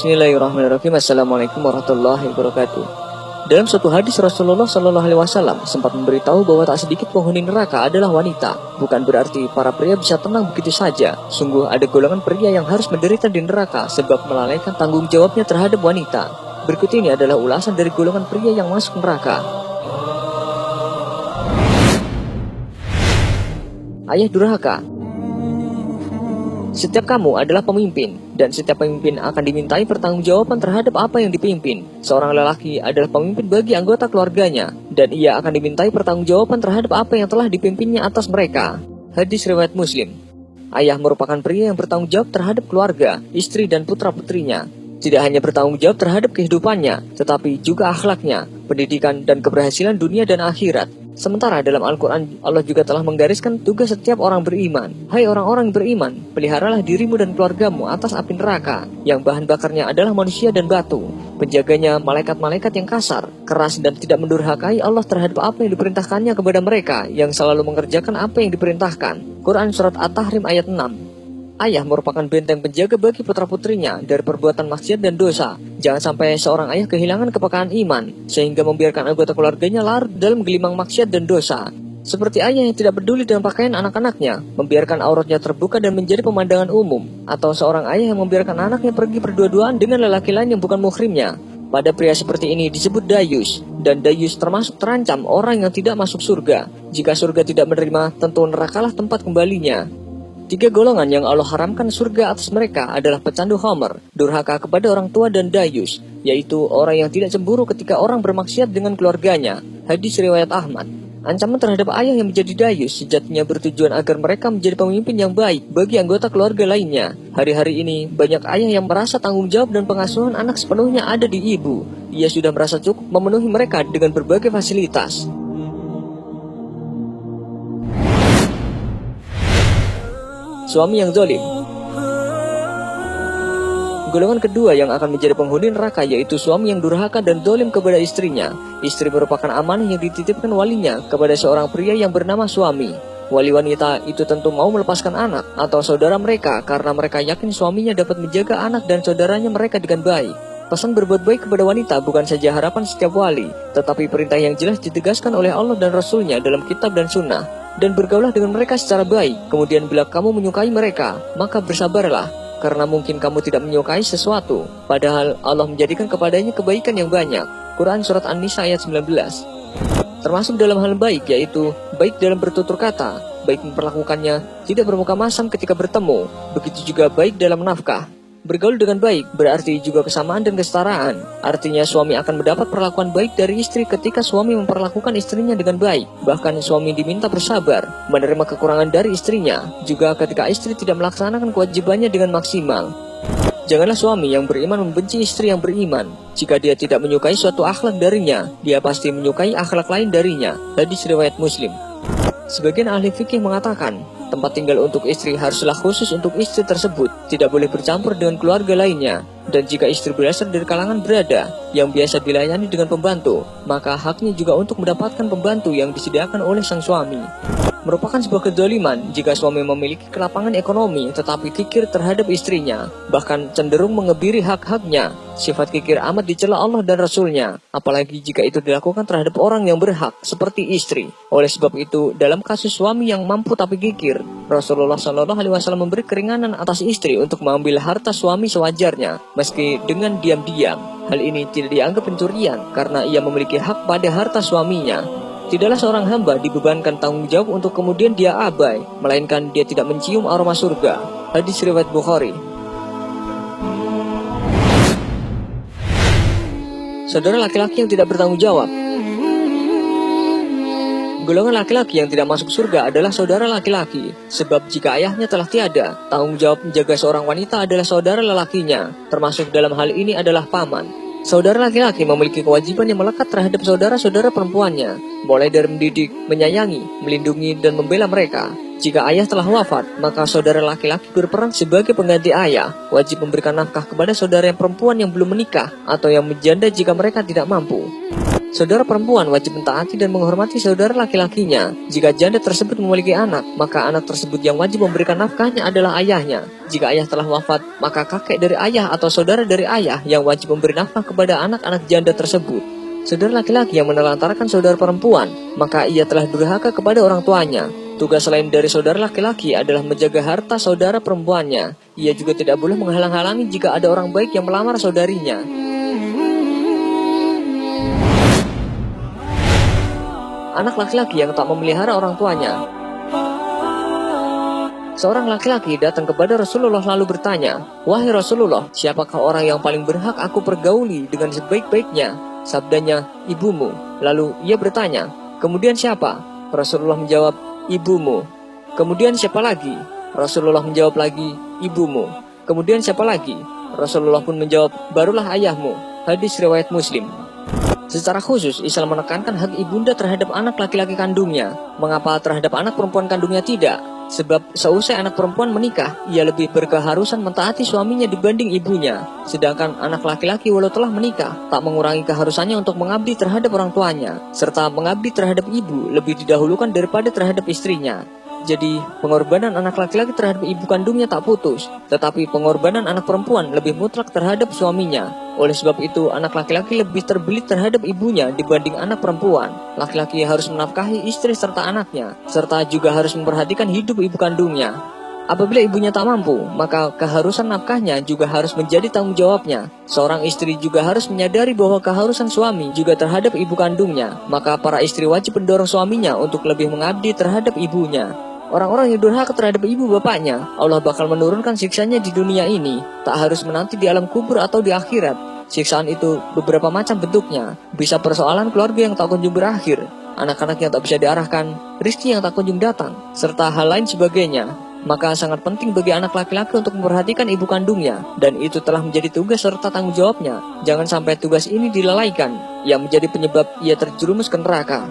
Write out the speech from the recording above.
Bismillahirrahmanirrahim. Assalamualaikum warahmatullahi wabarakatuh. Dalam suatu hadis Rasulullah Shallallahu Alaihi Wasallam sempat memberitahu bahwa tak sedikit penghuni neraka adalah wanita. Bukan berarti para pria bisa tenang begitu saja. Sungguh ada golongan pria yang harus menderita di neraka sebab melalaikan tanggung jawabnya terhadap wanita. Berikut ini adalah ulasan dari golongan pria yang masuk neraka. Ayah durhaka. Setiap kamu adalah pemimpin, dan setiap pemimpin akan dimintai pertanggungjawaban terhadap apa yang dipimpin. Seorang lelaki adalah pemimpin bagi anggota keluarganya, dan ia akan dimintai pertanggungjawaban terhadap apa yang telah dipimpinnya atas mereka. Hadis riwayat Muslim. Ayah merupakan pria yang bertanggung jawab terhadap keluarga, istri dan putra-putrinya. Tidak hanya bertanggung jawab terhadap kehidupannya, tetapi juga akhlaknya, pendidikan dan keberhasilan dunia dan akhirat. Sementara dalam Al-Quran, Allah juga telah menggariskan tugas setiap orang beriman. Hai orang-orang beriman, peliharalah dirimu dan keluargamu atas api neraka, yang bahan bakarnya adalah manusia dan batu. Penjaganya malaikat-malaikat yang kasar, keras dan tidak mendurhakai Allah terhadap apa yang diperintahkannya kepada mereka, yang selalu mengerjakan apa yang diperintahkan. Quran Surat At-Tahrim ayat 6. Ayah merupakan benteng penjaga bagi putra-putrinya dari perbuatan maksiat dan dosa. Jangan sampai seorang ayah kehilangan kepekaan iman, sehingga membiarkan anggota keluarganya larut dalam gelimang maksiat dan dosa. Seperti ayah yang tidak peduli dengan pakaian anak-anaknya, membiarkan auratnya terbuka dan menjadi pemandangan umum. Atau seorang ayah yang membiarkan anaknya pergi berdua-duaan dengan lelaki lain yang bukan muhrimnya. Pada pria seperti ini disebut dayus, dan dayus termasuk terancam orang yang tidak masuk surga. Jika surga tidak menerima, tentu nerakalah tempat kembalinya. 3 golongan yang Allah haramkan surga atas mereka adalah pecandu khamr, durhaka kepada orang tua dan dayus, yaitu orang yang tidak cemburu ketika orang bermaksiat dengan keluarganya. Hadis riwayat Ahmad. Ancaman terhadap ayah yang menjadi dayus sejatinya bertujuan agar mereka menjadi pemimpin yang baik bagi anggota keluarga lainnya. Hari-hari ini banyak ayah yang merasa tanggung jawab dan pengasuhan anak sepenuhnya ada di ibu. Ia sudah merasa cukup memenuhi mereka dengan berbagai fasilitas. Suami yang zalim. Golongan kedua yang akan menjadi penghuni neraka yaitu suami yang durhaka dan zalim kepada istrinya. Istri merupakan amanah yang dititipkan walinya kepada seorang pria yang bernama suami. Wali wanita itu tentu mau melepaskan anak atau saudara mereka karena mereka yakin suaminya dapat menjaga anak dan saudaranya mereka dengan baik. Pesan berbuat baik kepada wanita bukan saja harapan setiap wali, tetapi perintah yang jelas ditegaskan oleh Allah dan Rasulnya dalam kitab dan sunnah. Dan bergaulah dengan mereka secara baik. Kemudian bila kamu menyukai mereka, maka bersabarlah, karena mungkin kamu tidak menyukai sesuatu, padahal Allah menjadikan kepadanya kebaikan yang banyak. Quran Surat An-Nisa ayat 19. Termasuk dalam hal baik, yaitu baik dalam bertutur kata, baik memperlakukannya tidak bermuka masam ketika bertemu. Begitu juga baik dalam nafkah. Bergaul dengan baik berarti juga kesamaan dan kesetaraan. Artinya suami akan mendapat perlakuan baik dari istri ketika suami memperlakukan istrinya dengan baik. Bahkan suami diminta bersabar, menerima kekurangan dari istrinya, juga ketika istri tidak melaksanakan kewajibannya dengan maksimal. Janganlah suami yang beriman membenci istri yang beriman. Jika dia tidak menyukai suatu akhlak darinya, dia pasti menyukai akhlak lain darinya. Hadis riwayat Muslim. Sebagian ahli fikih mengatakan, tempat tinggal untuk istri haruslah khusus untuk istri tersebut, tidak boleh bercampur dengan keluarga lainnya. Dan jika istri berasal dari kalangan berada yang biasa dilayani dengan pembantu, maka haknya juga untuk mendapatkan pembantu yang disediakan oleh sang suami. Merupakan sebuah kezaliman jika suami memiliki kelapangan ekonomi tetapi kikir terhadap istrinya, bahkan cenderung mengebiri hak-haknya. Sifat kikir amat dicela Allah dan Rasulnya, apalagi jika itu dilakukan terhadap orang yang berhak, seperti istri. Oleh sebab itu, dalam kasus suami yang mampu tapi kikir, Rasulullah Shallallahu Alaihi Wasallam memberi keringanan atas istri untuk mengambil harta suami sewajarnya, meski dengan diam-diam. Hal ini tidak dianggap pencurian, karena ia memiliki hak pada harta suaminya. Tidaklah seorang hamba dibebankan tanggung jawab untuk kemudian dia abai, melainkan dia tidak mencium aroma surga. Hadis riwayat Bukhari. Saudara laki-laki yang tidak bertanggung jawab. Golongan laki-laki yang tidak masuk surga adalah saudara laki-laki, sebab jika ayahnya telah tiada, tanggung jawab menjaga seorang wanita adalah saudara lelakinya, termasuk dalam hal ini adalah paman. Saudara laki-laki memiliki kewajiban yang melekat terhadap saudara-saudara perempuannya, mulai dari mendidik, menyayangi, melindungi, dan membela mereka. Jika ayah telah wafat, maka saudara laki-laki berperan sebagai pengganti ayah, wajib memberikan nafkah kepada saudara yang perempuan yang belum menikah, atau yang menjanda jika mereka tidak mampu. Saudara perempuan wajib mentaati dan menghormati saudara laki-lakinya. Jika janda tersebut memiliki anak, maka anak tersebut yang wajib memberikan nafkahnya adalah ayahnya. Jika ayah telah wafat, maka kakek dari ayah atau saudara dari ayah yang wajib memberi nafkah kepada anak-anak janda tersebut. Saudara laki-laki yang menelantarkan saudara perempuan, maka ia telah durhaka kepada orang tuanya. Tugas selain dari saudara laki-laki adalah menjaga harta saudara perempuannya. Ia juga tidak boleh menghalang-halangi jika ada orang baik yang melamar saudarinya. Anak laki-laki yang tak memelihara orang tuanya. Seorang laki-laki datang kepada Rasulullah lalu bertanya, "Wahai Rasulullah, siapakah orang yang paling berhak aku pergauli dengan sebaik-baiknya?" Sabdanya, "Ibumu." Lalu ia bertanya, "Kemudian siapa?" Rasulullah menjawab, "Ibumu." "Kemudian siapa lagi?" Rasulullah menjawab lagi, "Ibumu." "Kemudian siapa lagi?" Rasulullah pun menjawab, "Barulah ayahmu." Hadis riwayat Muslim. Secara khusus, Islam menekankan hak ibunda terhadap anak laki-laki kandungnya. Mengapa terhadap anak perempuan kandungnya tidak? Sebab seusai anak perempuan menikah, ia lebih berkeharusan mentaati suaminya dibanding ibunya. Sedangkan anak laki-laki walau telah menikah, tak mengurangi keharusannya untuk mengabdi terhadap orang tuanya, serta mengabdi terhadap ibu lebih didahulukan daripada terhadap istrinya. Jadi, pengorbanan anak laki-laki terhadap ibu kandungnya tak putus, tetapi pengorbanan anak perempuan lebih mutlak terhadap suaminya. Oleh sebab itu, anak laki-laki lebih terbelit terhadap ibunya dibanding anak perempuan. Laki-laki harus menafkahi istri serta anaknya, serta juga harus memperhatikan hidup ibu kandungnya. Apabila ibunya tak mampu, maka keharusan nafkahnya juga harus menjadi tanggung jawabnya. Seorang istri juga harus menyadari bahwa keharusan suami juga terhadap ibu kandungnya. Maka para istri wajib mendorong suaminya untuk lebih mengabdi terhadap ibunya. Orang-orang yang durhaka terhadap ibu bapaknya, Allah bakal menurunkan siksanya di dunia ini, tak harus menanti di alam kubur atau di akhirat. Siksaan itu beberapa macam bentuknya, bisa persoalan keluarga yang tak kunjung berakhir, anak-anak yang tak bisa diarahkan, rezeki yang tak kunjung datang, serta hal lain sebagainya. Maka sangat penting bagi anak laki-laki untuk memperhatikan ibu kandungnya, dan itu telah menjadi tugas serta tanggung jawabnya. Jangan sampai tugas ini dilalaikan, yang menjadi penyebab ia terjerumus ke neraka.